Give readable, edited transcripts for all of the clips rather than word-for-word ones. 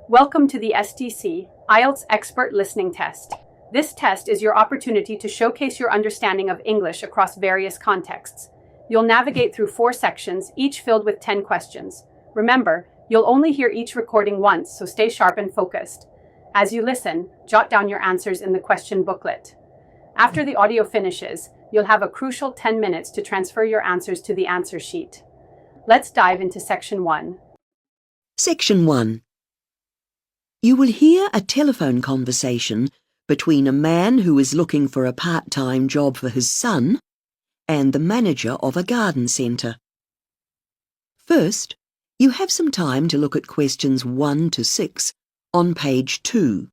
Welcome to the STC IELTS Expert Listening Test. This test is your opportunity to showcase your understanding of English across various contexts. You'll navigate through 4 sections, each filled with 10 questions. Remember, you'll only hear each recording once, so stay sharp and focused. As you listen, jot down your answers in the question booklet. After the audio finishes, you'll have a crucial 10 minutes to transfer your answers to the answer sheet. Let's dive into Section 1. Section 1. You will hear a telephone conversation between a man who is looking for a part-time job for his son and the manager of a garden centre. First, you have some time to look at questions 1 to 6 on page 2.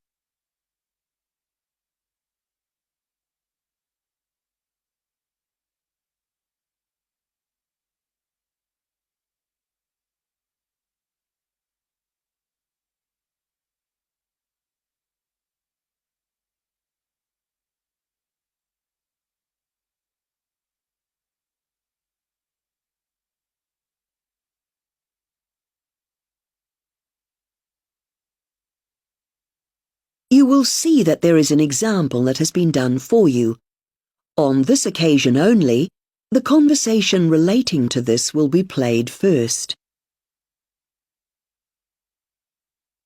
You will see that there is an example that has been done for you. On this occasion only, the conversation relating to this will be played first.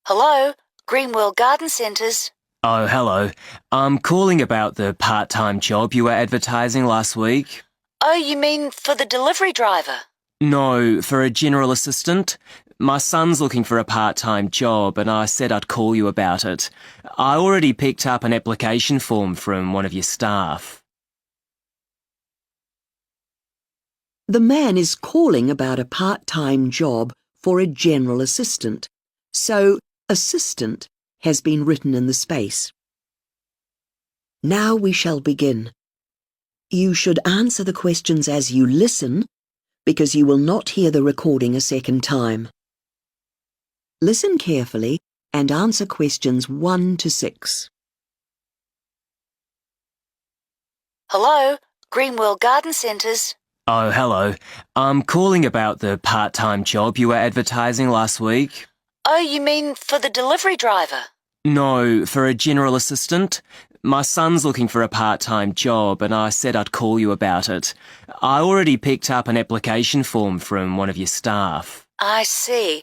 Hello, Greenworld Garden Centres. Oh, hello. I'm calling about the part-time job you were advertising last week. Oh, you mean for the delivery driver? No, for a general assistant. My son's looking for a part-time job and I said I'd call you about it. I already picked up an application form from one of your staff. The man is calling about a part-time job for a general assistant, so assistant has been written in the space. Now we shall begin. You should answer the questions as you listen, because you will not hear the recording a second time. Listen carefully and answer questions 1 to 6. Hello, Greenworld Garden Centres. Oh, hello. I'm calling about the part-time job you were advertising last week. Oh, you mean for the delivery driver? No, for a general assistant. My son's looking for a part-time job and I said I'd call you about it. I already picked up an application form from one of your staff. I see.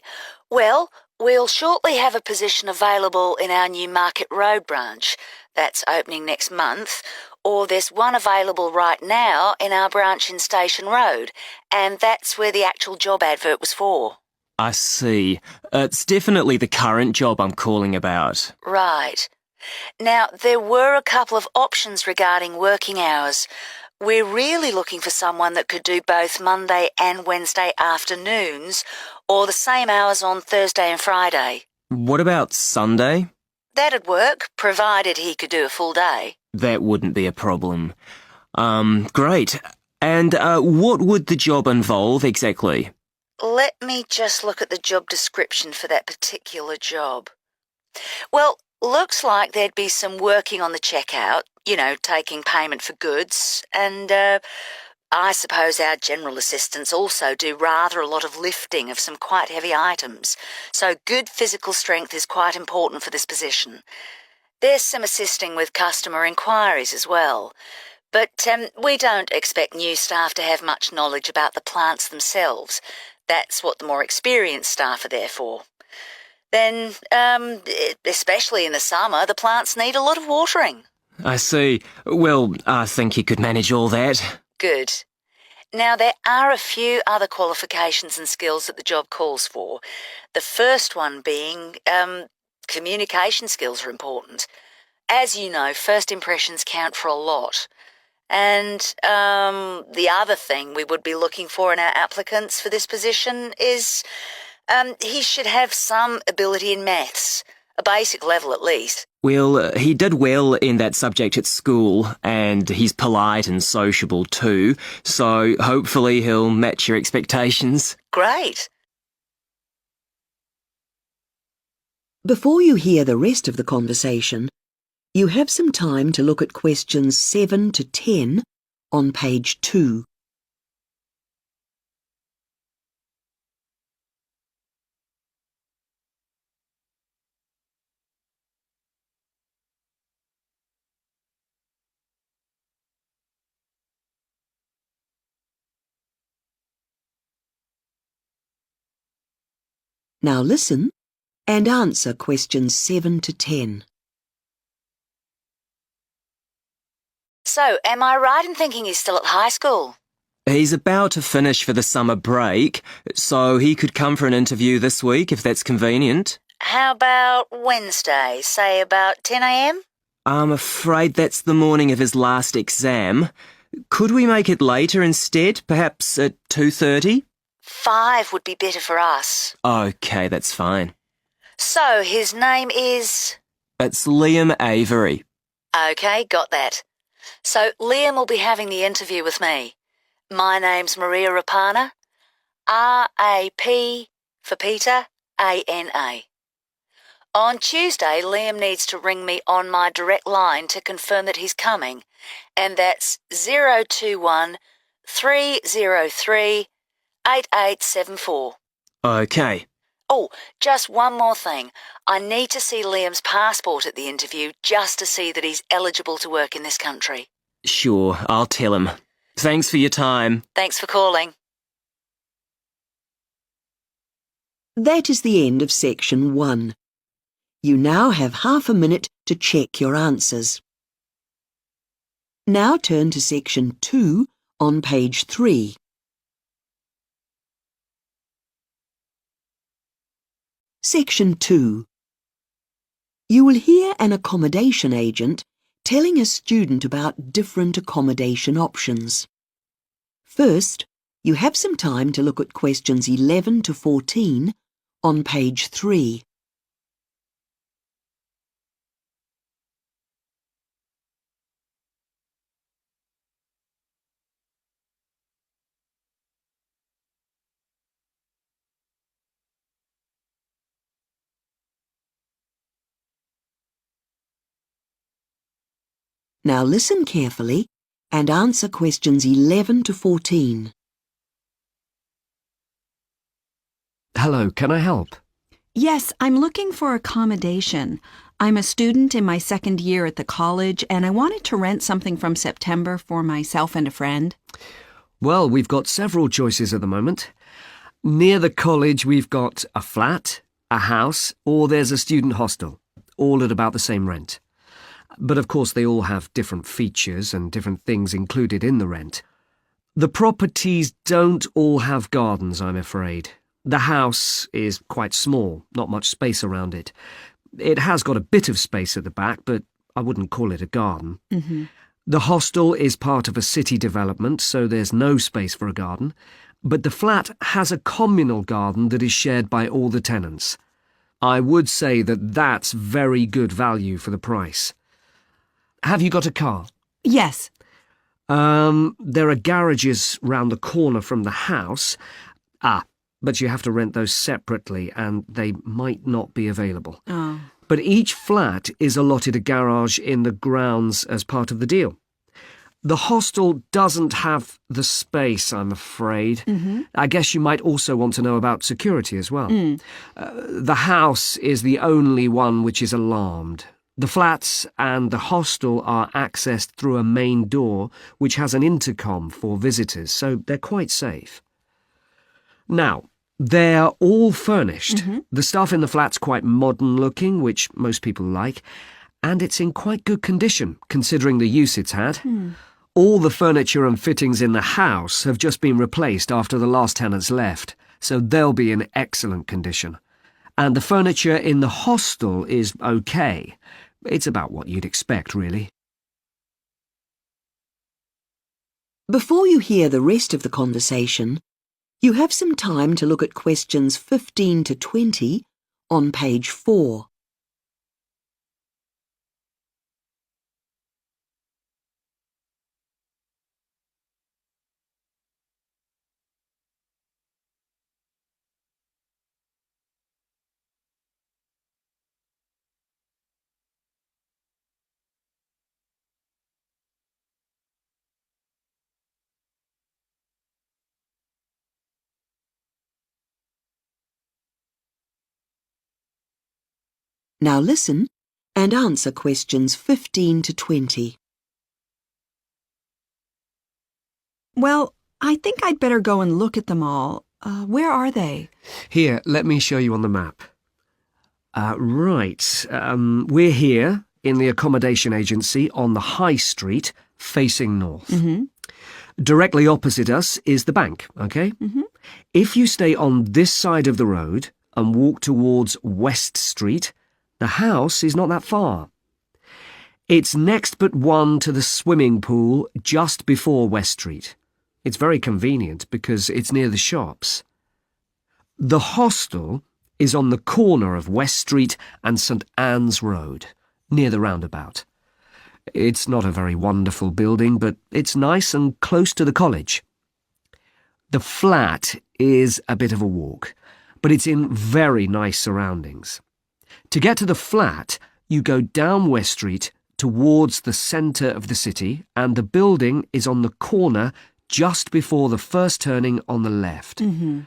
Well, we'll shortly have a position available in our new Market Road branch. That's opening next month. Or there's one available right now in our branch in Station Road, and that's where the actual job advert was for. I see. It's definitely the current job I'm calling about. Right. Now, there were a couple of options regarding working hours. We're really looking for someone that could do both Monday and Wednesday afternoons, or the same hours on Thursday and Friday. What about Sunday? That'd work, provided he could do a full day. That wouldn't be a problem. Great. And what would the job involve exactly? Let me just look at the job description for that particular job. Well, looks like there'd be some working on the checkout, taking payment for goods, and I suppose our general assistants also do rather a lot of lifting of some quite heavy items, so good physical strength is quite important for this position. There's some assisting with customer inquiries as well, but we don't expect new staff to have much knowledge about the plants themselves. That's what the more experienced staff are there for. Then, especially in the summer, the plants need a lot of watering. I see. Well, I think you could manage all that. Good. Now, there are a few other qualifications and skills that the job calls for. The first one being communication skills are important. As you know, first impressions count for a lot. And the other thing we would be looking for in our applicants for this position is he should have some ability in maths, a basic level at least. Well, he did well in that subject at school, and he's polite and sociable too, so hopefully he'll match your expectations. Great. Before you hear the rest of the conversation, you have some time to look at questions 7 to 10 on page 2. Now listen and answer questions 7 to 10. So, am I right in thinking he's still at high school? He's about to finish for the summer break, so he could come for an interview this week if that's convenient. How about Wednesday, say about 10 a.m? I'm afraid that's the morning of his last exam. Could we make it later instead, perhaps at 2:30? 5 would be better for us. OK, that's fine. So, his name is... It's Liam Avery. OK, got that. So, Liam will be having the interview with me. My name's Maria Rapana. R-A-P for Peter, A-N-A. On Tuesday, Liam needs to ring me on my direct line to confirm that he's coming, and that's 021 303 8874. OK. Oh, just one more thing. I need to see Liam's passport at the interview just to see that he's eligible to work in this country. Sure, I'll tell him. Thanks for your time. Thanks for calling. That is the end of section 1. You now have half a minute to check your answers. Now turn to section 2 on page 3. Section 2. You will hear an accommodation agent telling a student about different accommodation options. First, you have some time to look at questions 11 to 14 on page 3. Now listen carefully and answer questions 11 to 14. Hello, can I help? Yes, I'm looking for accommodation. I'm a student in my second year at the college, and I wanted to rent something from September for myself and a friend. Well, we've got several choices at the moment. Near the college, we've got a flat, a house, or there's a student hostel, all at about the same rent. But of course, they all have different features and different things included in the rent. The properties don't all have gardens, I'm afraid. The house is quite small, not much space around it. It has got a bit of space at the back, but I wouldn't call it a garden. Mm-hmm. The hostel is part of a city development, so there's no space for a garden. But the flat has a communal garden that is shared by all the tenants. I would say that that's very good value for the price. Have you got a car? Yes. There are garages round the corner from the house. But you have to rent those separately and they might not be available. Oh. But each flat is allotted a garage in the grounds as part of the deal. The hostel doesn't have the space, I'm afraid. Mm-hmm. I guess you might also want to know about security as well. The house is the only one which is alarmed. The flats and the hostel are accessed through a main door which has an intercom for visitors, so they're quite safe. Now, they're all furnished. Mm-hmm. The stuff in the flat's quite modern looking, which most people like, and it's in quite good condition, considering the use it's had. All the furniture and fittings in the house have just been replaced after the last tenants left, so they'll be in excellent condition. And the furniture in the hostel is okay. It's about what you'd expect, really. Before you hear the rest of the conversation, you have some time to look at questions 15 to 20 on page 4. Now listen and answer questions 15 to 20. Well, I think I'd better go and look at them all. Where are they? Here, let me show you on the map. We're here in the accommodation agency on the High Street, facing north. Mm-hmm. Directly opposite us is the bank, okay? Mm-hmm. If you stay on this side of the road and walk towards West Street, the house is not that far. It's next but one to the swimming pool just before West Street. It's very convenient because it's near the shops. The hostel is on the corner of West Street and St Anne's Road, near the roundabout. It's not a very wonderful building, but it's nice and close to the college. The flat is a bit of a walk, but it's in very nice surroundings. To get to the flat, you go down West Street towards the centre of the city, and the building is on the corner just before the first turning on the left. Mm-hmm.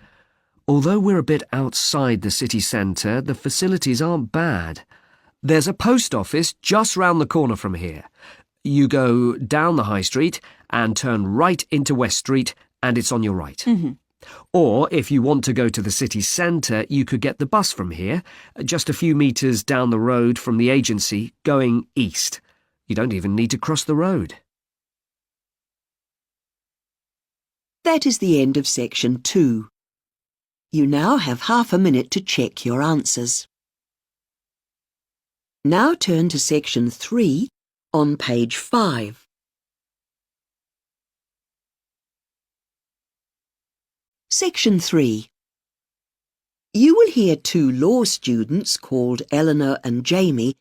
Although we're a bit outside the city centre, the facilities aren't bad. There's a post office just round the corner from here. You go down the High Street and turn right into West Street, and it's on your right. Mm-hmm. Or, if you want to go to the city centre, you could get the bus from here, just a few metres down the road from the agency, going east. You don't even need to cross the road. That is the end of section 2. You now have half a minute to check your answers. Now turn to section 3 on page 5. Section 3. You will hear 2 law students called Eleanor and Jamie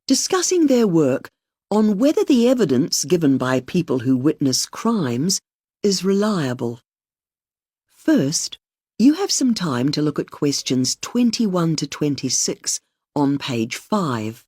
discussing their work on whether the evidence given by people who witness crimes is reliable. First, you have some time to look at questions 21 to 26 on page 5.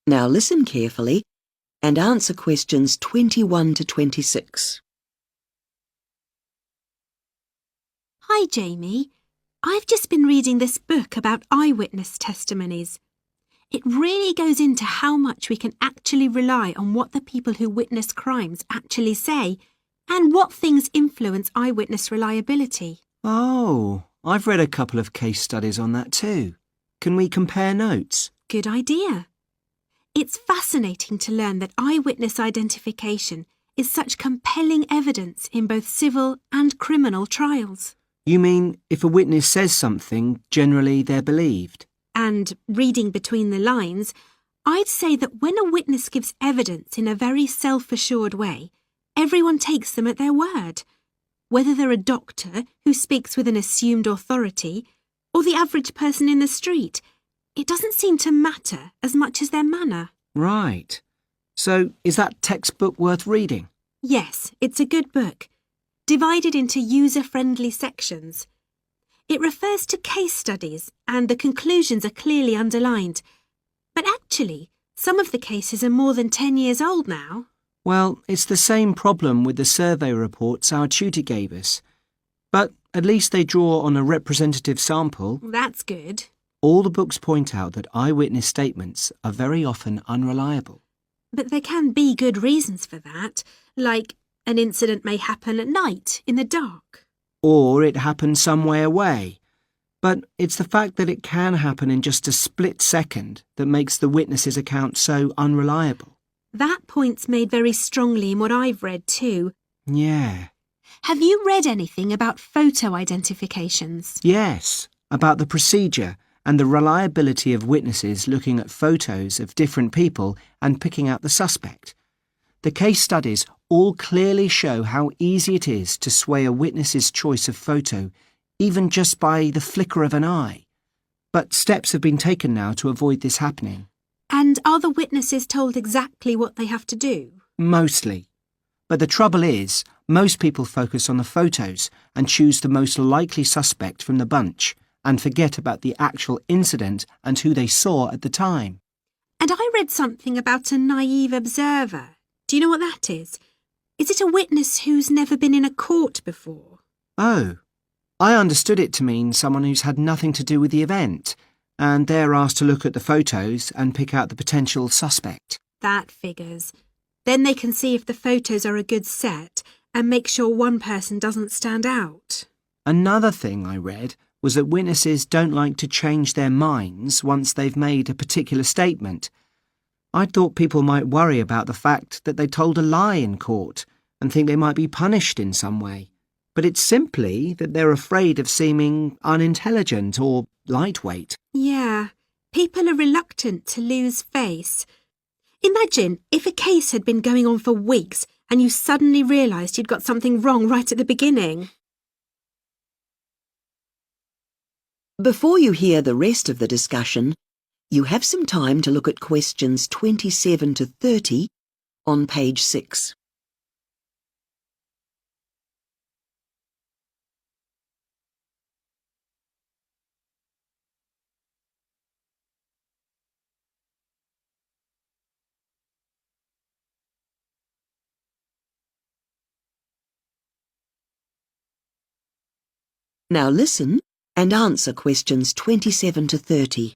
Now listen carefully and answer questions 21 to 26. Hi, Jamie. I've just been reading this book about eyewitness testimonies. It really goes into how much we can actually rely on what the people who witness crimes actually say and what things influence eyewitness reliability. Oh, I've read a couple of case studies on that too. Can we compare notes? Good idea. It's fascinating to learn that eyewitness identification is such compelling evidence in both civil and criminal trials. You mean if a witness says something, generally they're believed? And reading between the lines, I'd say that when a witness gives evidence in a very self-assured way, everyone takes them at their word. Whether they're a doctor who speaks with an assumed authority or the average person in the street, it doesn't seem to matter as much as their manner. Right. So is that textbook worth reading? Yes, it's a good book, divided into user-friendly sections. It refers to case studies and the conclusions are clearly underlined. But actually, some of the cases are more than 10 years old now. Well, it's the same problem with the survey reports our tutor gave us. But at least they draw on a representative sample. That's good. All the books point out that eyewitness statements are very often unreliable. But there can be good reasons for that, like an incident may happen at night in the dark. Or it happened some way away. But it's the fact that it can happen in just a split second that makes the witness's account so unreliable. That point's made very strongly in what I've read too. Yeah. Have you read anything about photo identifications? Yes, about the procedure and the reliability of witnesses looking at photos of different people and picking out the suspect. The case studies all clearly show how easy it is to sway a witness's choice of photo, even just by the flicker of an eye. But steps have been taken now to avoid this happening. And are the witnesses told exactly what they have to do? Mostly. But the trouble is, most people focus on the photos and choose the most likely suspect from the bunch and forget about the actual incident and who they saw at the time. And I read something about a naive observer. Do you know what that is? Is it a witness who's never been in a court before? Oh, I understood it to mean someone who's had nothing to do with the event, and they're asked to look at the photos and pick out the potential suspect. That figures. Then they can see if the photos are a good set and make sure one person doesn't stand out. Another thing I read was that witnesses don't like to change their minds once they've made a particular statement. I thought people might worry about the fact that they told a lie in court and think they might be punished in some way. But it's simply that they're afraid of seeming unintelligent or lightweight. Yeah, people are reluctant to lose face. Imagine if a case had been going on for weeks and you suddenly realised you'd got something wrong right at the beginning. Before you hear the rest of the discussion, you have some time to look at questions 27 to 30 on page 6. Now listen and answer questions 27 to 30.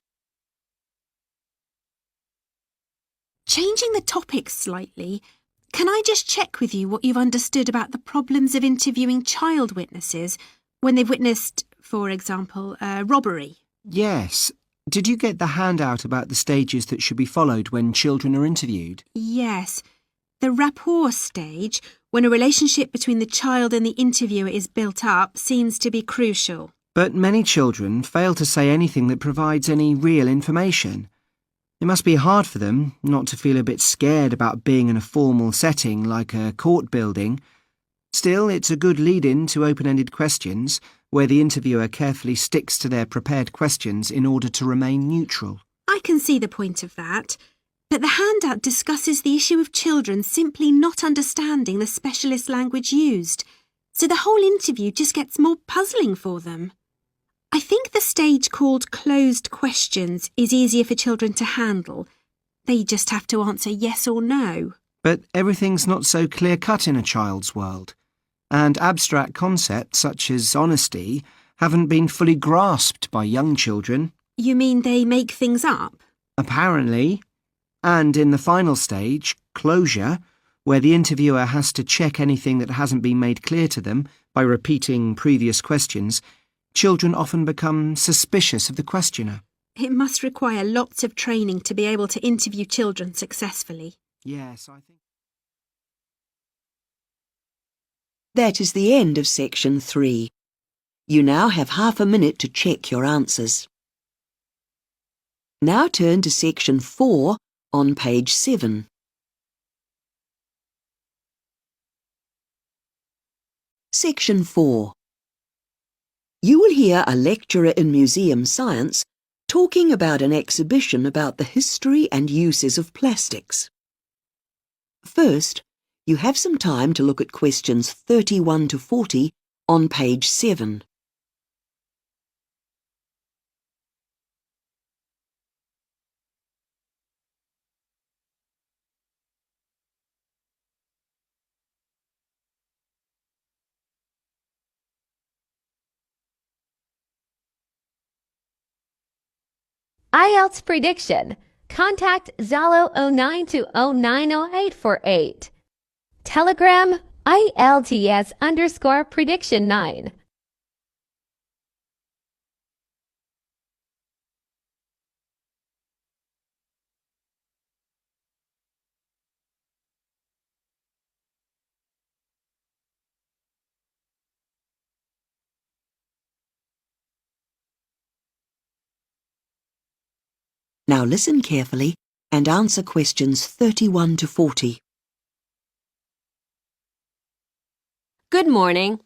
Changing the topic slightly, can I just check with you what you've understood about the problems of interviewing child witnesses when they've witnessed, for example, a robbery? Yes. Did you get the handout about the stages that should be followed when children are interviewed? Yes. The rapport stage, when a relationship between the child and the interviewer is built up, seems to be crucial. But many children fail to say anything that provides any real information. It must be hard for them not to feel a bit scared about being in a formal setting like a court building. Still, it's a good lead-in to open-ended questions, where the interviewer carefully sticks to their prepared questions in order to remain neutral. I can see the point of that. But the handout discusses the issue of children simply not understanding the specialist language used, so the whole interview just gets more puzzling for them. I think the stage called closed questions is easier for children to handle. They just have to answer yes or no. But everything's not so clear-cut in a child's world, and abstract concepts such as honesty haven't been fully grasped by young children. You mean they make things up? Apparently. And in the final stage, closure, where the interviewer has to check anything that hasn't been made clear to them by repeating previous questions, children often become suspicious of the questioner. It must require lots of training to be able to interview children successfully. Yes, I think. That is the end of section 3. You now have half a minute to check your answers. Now turn to section 4 on page 7. Section 4. You will hear a lecturer in museum science talking about an exhibition about the history and uses of plastics. First, you have some time to look at questions 31 to 40 on page 7. IELTS prediction. Contact Zalo09 to 0908 for 8. Telegram IELTS_prediction9. Now listen carefully and answer questions 31 to 40. Good morning.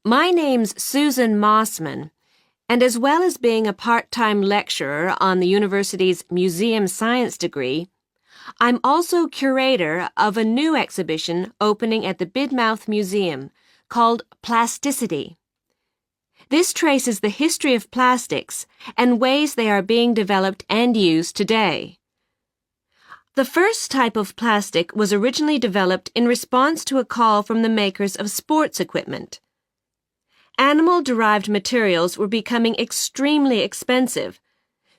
My name's Susan Mossman, and as well as being a part-time lecturer on the university's Museum Science degree, I'm also curator of a new exhibition opening at the Bidmouth Museum called Plasticity. This traces the history of plastics and ways they are being developed and used today. The first type of plastic was originally developed in response to a call from the makers of sports equipment. Animal-derived materials were becoming extremely expensive,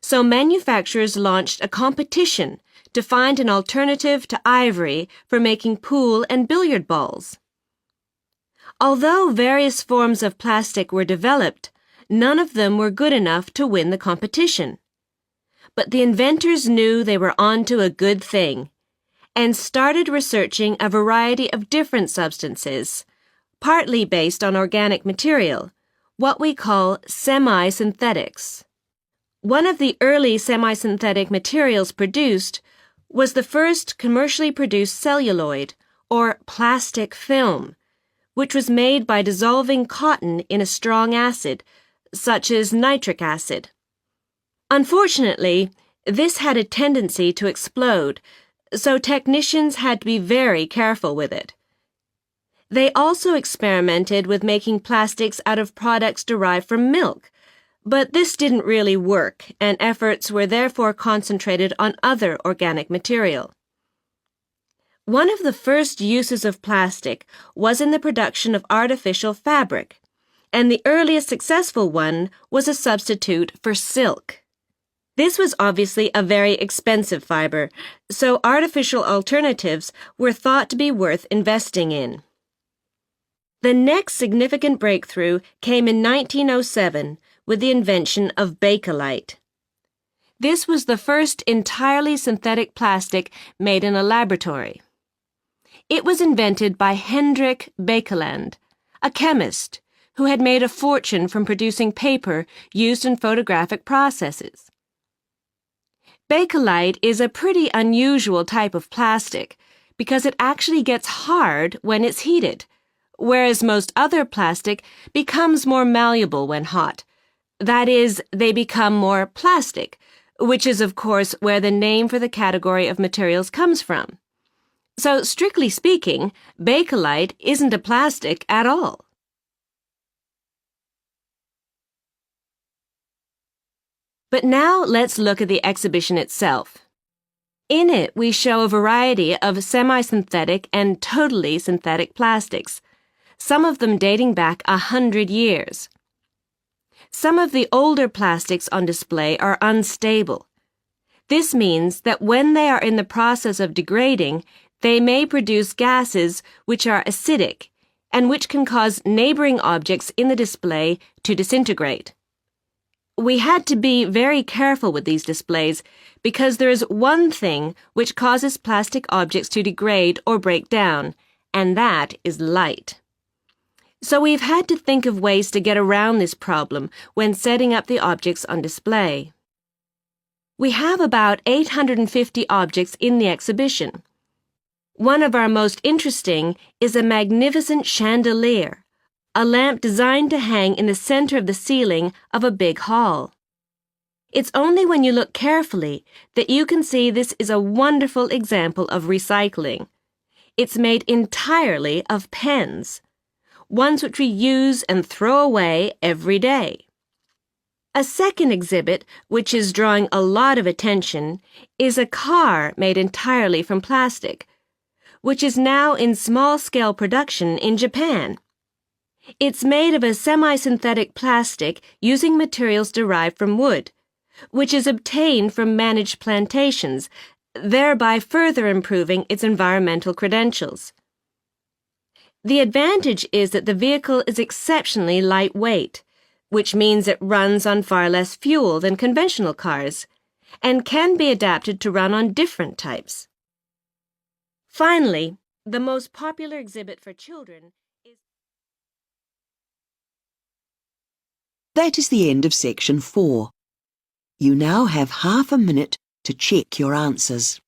so manufacturers launched a competition to find an alternative to ivory for making pool and billiard balls. Although various forms of plastic were developed, none of them were good enough to win the competition. But the inventors knew they were onto a good thing and started researching a variety of different substances, partly based on organic material, what we call semi-synthetics. One of the early semi-synthetic materials produced was the first commercially produced celluloid, or plastic film, which was made by dissolving cotton in a strong acid, such as nitric acid. Unfortunately, this had a tendency to explode, so technicians had to be very careful with it. They also experimented with making plastics out of products derived from milk, but this didn't really work, and efforts were therefore concentrated on other organic material. One of the first uses of plastic was in the production of artificial fabric, and the earliest successful one was a substitute for silk. This was obviously a very expensive fiber, so artificial alternatives were thought to be worth investing in. The next significant breakthrough came in 1907 with the invention of Bakelite. This was the first entirely synthetic plastic made in a laboratory. It was invented by Hendrik Baekeland, a chemist who had made a fortune from producing paper used in photographic processes. Bakelite is a pretty unusual type of plastic because it actually gets hard when it's heated, whereas most other plastic becomes more malleable when hot. That is, they become more plastic, which is, of course, where the name for the category of materials comes from. So, strictly speaking, Bakelite isn't a plastic at all. But now let's look at the exhibition itself. In it, we show a variety of semi-synthetic and totally synthetic plastics, some of them dating back 100 years. Some of the older plastics on display are unstable. This means that when they are in the process of degrading, they may produce gases which are acidic and which can cause neighboring objects in the display to disintegrate. We had to be very careful with these displays because there is one thing which causes plastic objects to degrade or break down, and that is light. So we've had to think of ways to get around this problem when setting up the objects on display. We have about 850 objects in the exhibition. One of our most interesting is a magnificent chandelier, a lamp designed to hang in the center of the ceiling of a big hall. It's only when you look carefully that you can see this is a wonderful example of recycling. It's made entirely of pens, ones which we use and throw away every day. A second exhibit, which is drawing a lot of attention, is a car made entirely from plastic, which is now in small-scale production in Japan. It's made of a semi-synthetic plastic using materials derived from wood, which is obtained from managed plantations, thereby further improving its environmental credentials. The advantage is that the vehicle is exceptionally lightweight, which means it runs on far less fuel than conventional cars, and can be adapted to run on different types. Finally, the most popular exhibit for children is... That is the end of section 4. You now have half a minute to check your answers.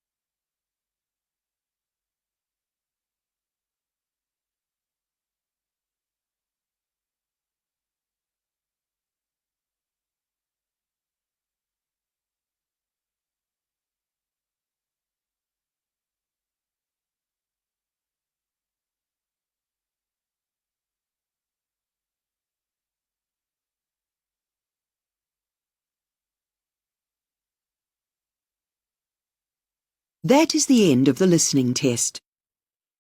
That is the end of the listening test.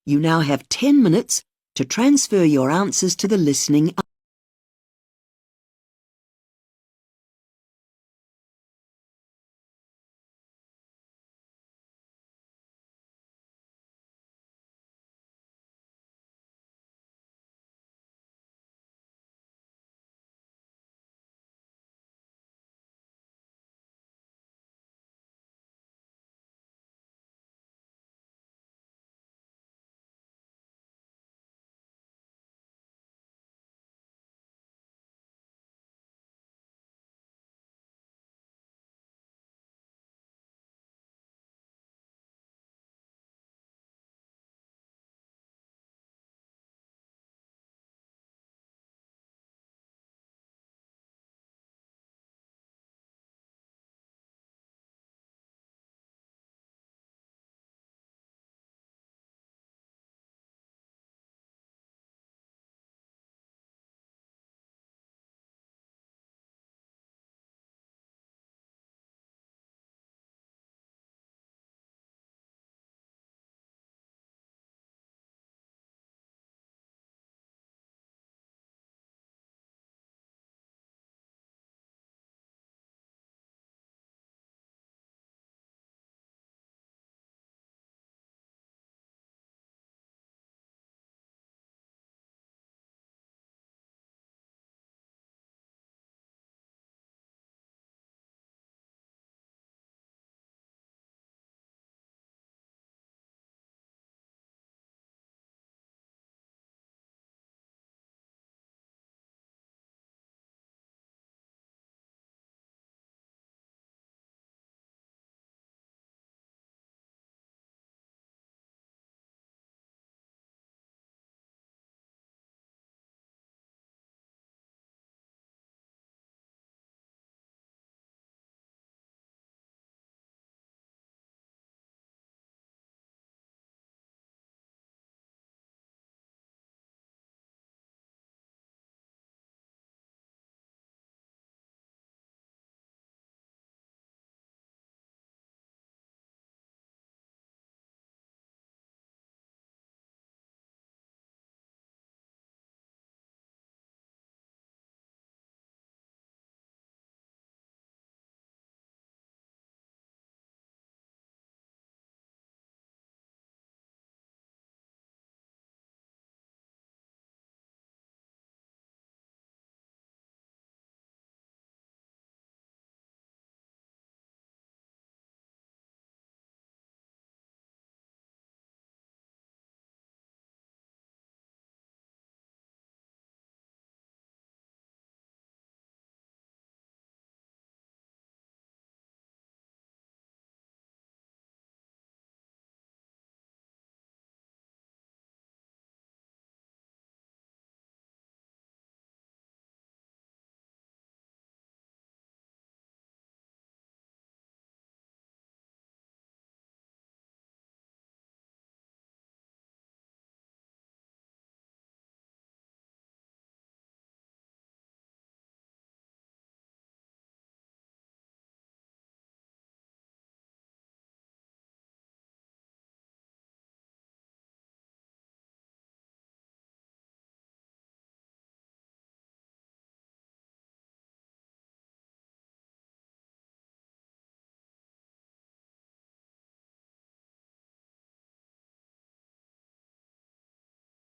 You now have 10 minutes to transfer your answers to the listening